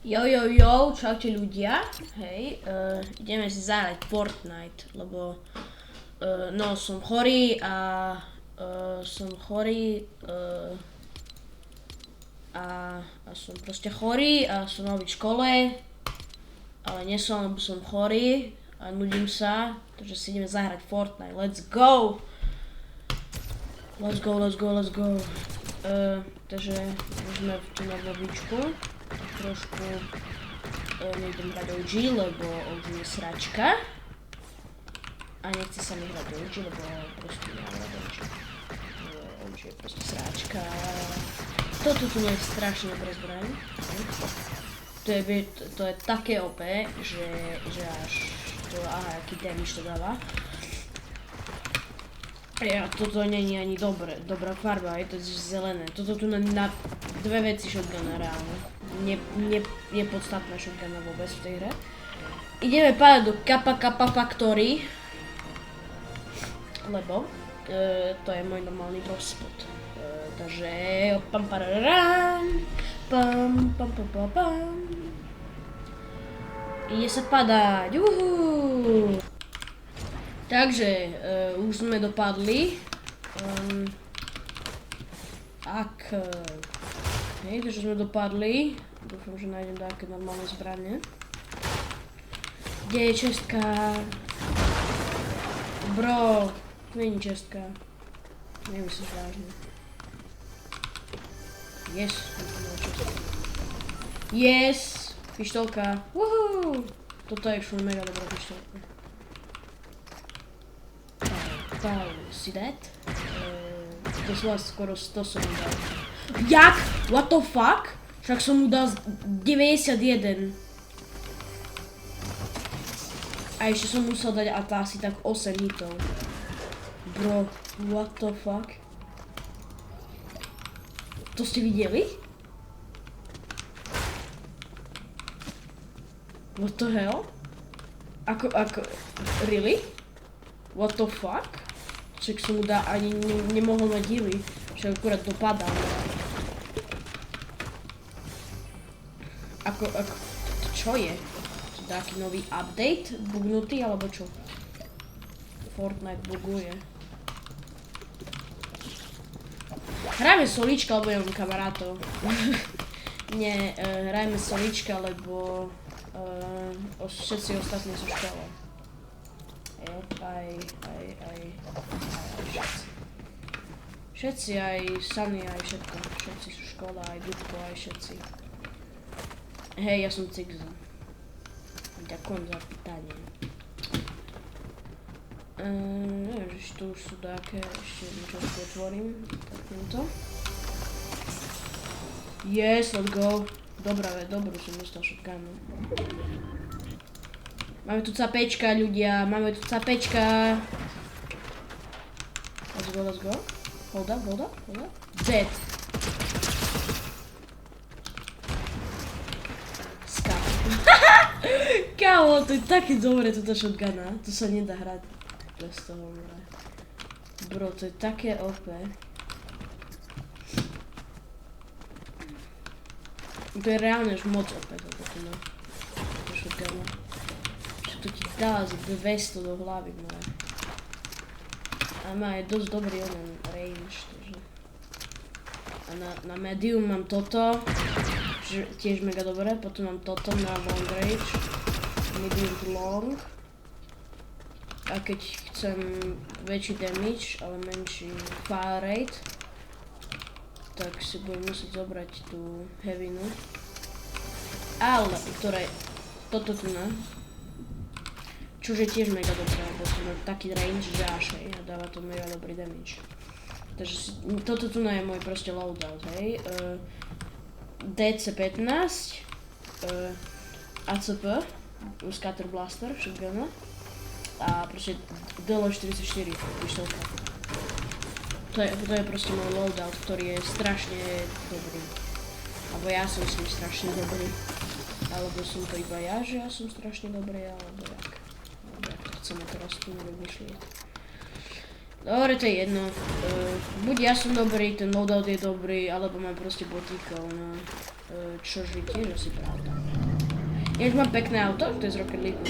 Jo, čaute ľudia, hej, ideme si zahrať Fortnite, lebo, no, som chorý a som proste chorý a som mal byť v škole, ale nie som, lebo som chorý a nudím sa, takže si ideme zahrať Fortnite, let's go! Takže už sme tu na lobičku. Trošku nejdem hrať OG, lebo OG je sračka. A nechce sa mi hrať OG, lebo proste nemám hrať OG. OG je proste sračka. Toto tu je strašne dobré zbraň. To je také OP, že až to, aha, aký damage to dáva. Ja, toto není ani dobrá farba, je to zelené. Toto tu na dve veci shotguna reálne. Nepodstatná shotguna vôbec v tej hre. Ideme pádať do Kappa Factory. Lebo to je môj normálny drop spot. Takže pam. Ide sa padať, juhu. Takže, už sme dopadli. Takže sme dopadli. Dúfam, že nájdem také normálne zbranie. Kde je čestka? Bro, to není čestka. Nemyslíš vážne. Yes, pištolka. Woohoo! Toto je všude mega dobrá pištolka. See that? To sú skoro 100 som mu dal. Jak? What the fuck? Však som mu dal 91. A ešte som musel dať asi tak 8 hitov. Bro, what the fuck? To ste videli? What the hell? Really? What the fuck? Však som mu ani nemohol mať healy, však akurát dopadal. To čo je? To je taký nový update? Bugnutý, alebo čo? Fortnite buguje. Hrajme solička, lebo ja mám kamarátov. Nie, hrajme solička, lebo všetci ostatní sú v škole. Všetci, aj Sunny, aj všetko. Všetci sú v škole, aj Dubko, aj všetci. Hej, ja som Cigza. Ďakujem za pýtanie. Neviem, že tu už sú také, ešte niečo si otvorím. Taknem to. Yes, let's go. Dobrú som dostal shotgunu. Máme tu capečka, ľudia, máme tu capečka. Let's go. Hold up. Z. Skap. Kámo, to je také dobré, toto shotguna. To sa nedá hrať bez toho. Bro, to je také OP. To je reálne už moc OP, toto shotguna. To ti dá z 200 do hlavy, moje. A má aj dosť dobrý range, takže. A na medium mám toto, tiež mega dobré, potom mám toto na long range, medium to long. A keď chcem väčší damage, ale menší fire rate, tak si budem musieť zobrať tú heavinu. Ale, ktoré, toto tu na. Čože tiež mega dobré, lebo to má taký range, že až hej, a dáva to mega dobrý damage. Takže toto tu je môj proste loadout, hej. DC-15, ACP, Scatter Blaster, shotguna, a proste DL-44, pištolka. To je proste môj loadout, ktorý je strašne dobrý. Alebo ja som s ním strašne dobrý. Alebo som to iba ja, že ja som strašne dobrý, alebo jak. Jak to chceme teraz tu vymýšľať. Dobre, to je jedno. Buď ja som dobrý, ten loadout je dobrý, alebo mám proste botíkov, no. Čož je tiež asi pravda. Ja už mám pekné auto, to je z Rocket League.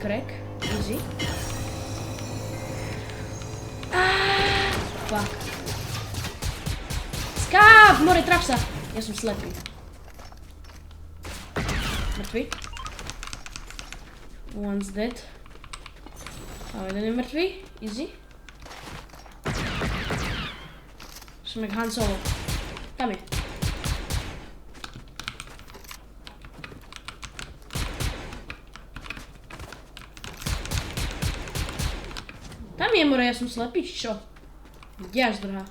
Crack, easy. Fuck. Skáp, more, traf sa. Ja som slepý. Mŕtvy. One's dead. A jeden je mŕtvy, easy. Som jak Han Solo. Tam je. Tam je, more, ja som slepý, či čo? Kde až druhá?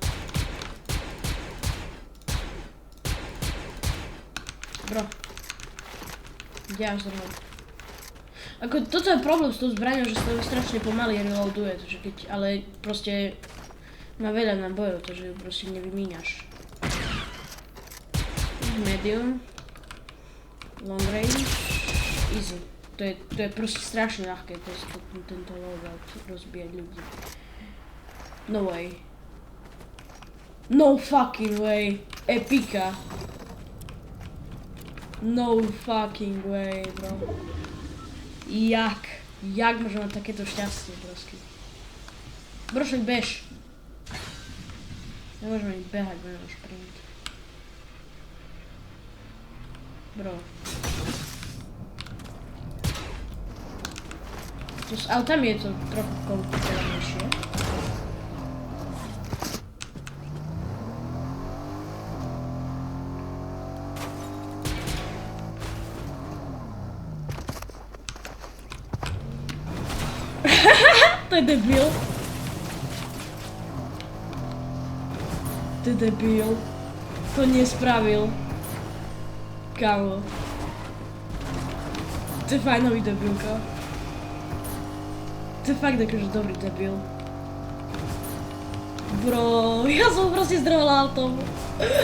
Bro. Kde až druhá? Ako, toto je problém s tou zbraňou, že sa to strašne pomaly reloaduje, ale proste má veľa nábojov, takže ju proste nevymíňaš. Medium. Long range. Easy. To je proste strašne ľahké, tento loadout rozbíjať ľudí. No way. No fucking way. Epika. No fucking way, bro. Jak môžem mať takéto šťastie, brosky? Bro, však bež. Nemôžeme ani behať, môžeme šprint. Bro. Ale tam je to trochu komplikovanejšie. To je debil. To je debil. To nespravil. Kámo. To je fajnový debilka. To je fakt akože dobrý debil. Bro, ja som proste zdrhol autom.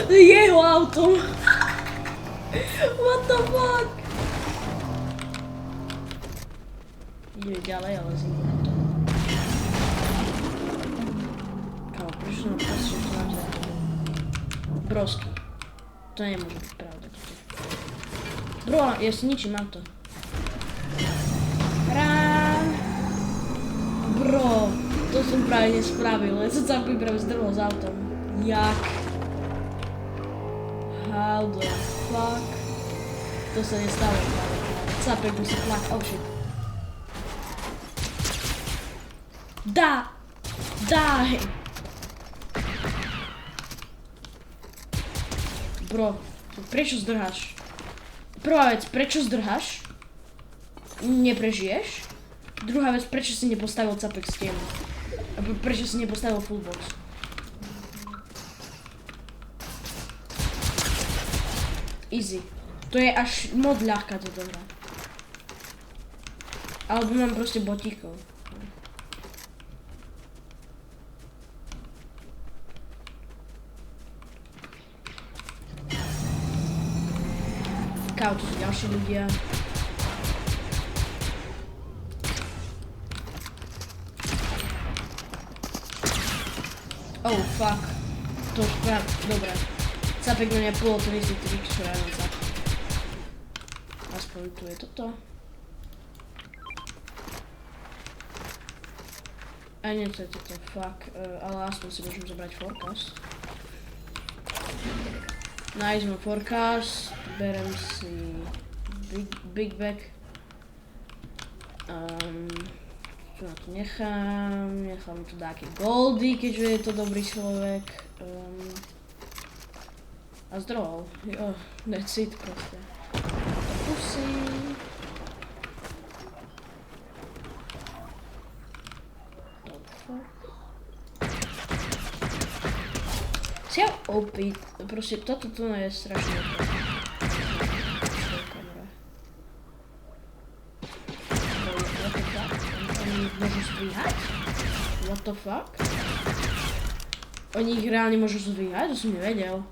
Jeho autom. What the fuck? Ideme ďalej, ale z iným autom. Kámo, prečo som proste to nám zaujímavé? Brosky. To nemôže byť pravda. Bro, ja si ničím auto. Bro, to som práve nespravil, ja som sa práve zdrhol s autom. Jak? How the fuck? To sa nestalo práve. Capek musí plakať, oh shit. Daj! Bro, prečo zdrháš? Prvá vec, prečo zdrháš? Neprežiješ? Druhá vec, prečo si nepostavil capek stenu? A prečo si nepostavil full box? Easy. To je až moc ľahká toto hra. Alebo mám proste botíkov. Kámo, tu sú ďalší ľudia. Oh fuck. To už práve, dobré. Capek na mňa polo ten istý trik, čo ja mám zapek. Aspoň tu je toto. A nie, to je toto, fuck. Ale aspoň si môžem zobrať forecast. Nice, mám forecast. Berem si big bag. Čo na to nechám tu dáke goldy, keďže je to dobrý človek. A zdrohol, jo, that's it proste. Pusy. Si ja opäť, proste toto tu je strašne dobré. Môžu strihať? What the fuck? Oni ich reálne môžu zdvíhať? To som nevedel.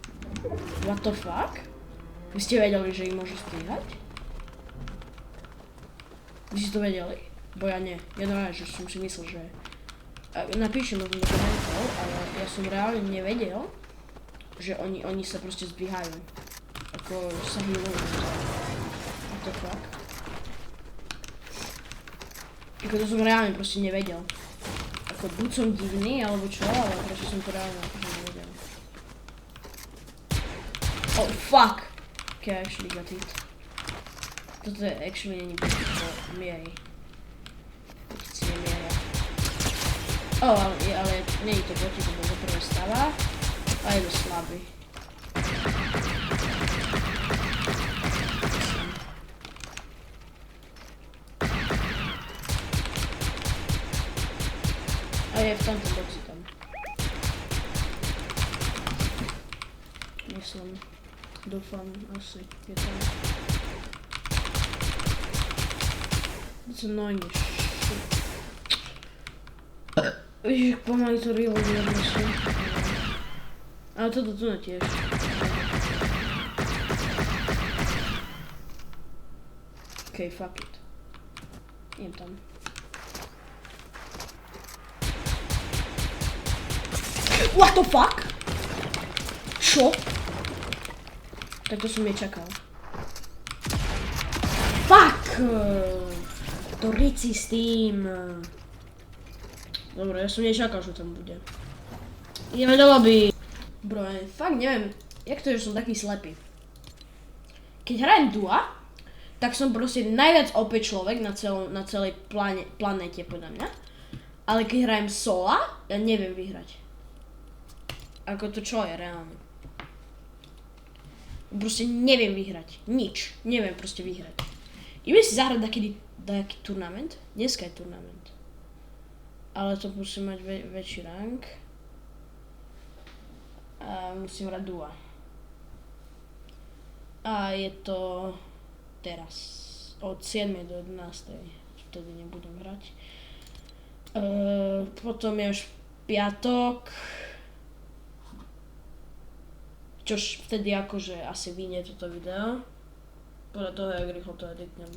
What the fuck? Vy ste vedeli, že ich môžu zdvíhať? Vy ste to vedeli? Bo ja nie. Ja že som si myslel, že... Napíšem možno do komentov, ale ja som reálne nevedel, že oni sa proste zdvíhajú. Ako sa healujú. What the fuck? Ako to som reálne proste nevedel. Ako buď som divný, alebo čo, ale proste som to reálne akože nevedel. Oh fuck! Okay, I actually got it. Toto je actually není po miery. Keď si nemieria. Oh, ale nie je to proti, to bol prvé stáva. A je to slabý. A je v tomto boxi tam. Myslím. Dúfam, asi je tam. It's annoying as shit. Ježiš, pomaly to reloaduje proste. Ale toto tu na tiež. Okay, fuck it. Idem tam. What the fuck? Čo? Tak to som nečakal. Fuck! To rici s tým. Dobre, ja som nečakal, že tam bude. Ideme do lobby. Bro, ja fakt neviem, jak to je, že som taký slepý. Keď hrajem Dua, tak som proste najviac OP človek na celej planéte, podľa mňa. Ale keď hrajem Sola, ja neviem vyhrať. Ako to čo je reálne. Proste neviem vyhrať. Nič. Neviem proste vyhrať. Ideme si zahrať taký turnament. Dneska je turnament. Ale to musím mať väčší rank. A musím hrať Dua. A je to teraz. Od 7 do 11. Vtedy nebudem hrať. Potom je už piatok. Čož vtedy akože asi vyjde toto video. Podľa toho, jak rýchlo to editnem.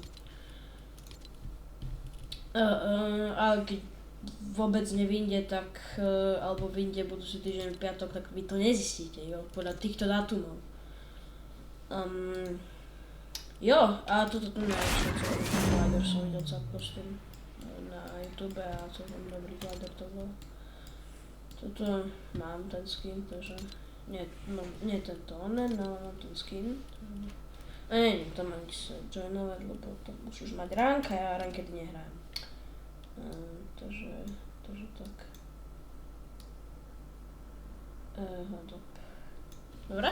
Ale keď vôbec nevyjde, tak alebo vyjde budúci týždeň v piatok, tak vy to nezistíte, jo, podľa týchto dátumov. Jo, a toto tu neviem, čo glider som videl celkom na YouTube a to tam dobrý glider to bol. Toto mám ten skin, takže nie tento onen, ale mám ten skin. A nie, to mám sa joinovať, lebo to musíš mať rank a ja rankedy nehrajem. Takže tak. Dobre.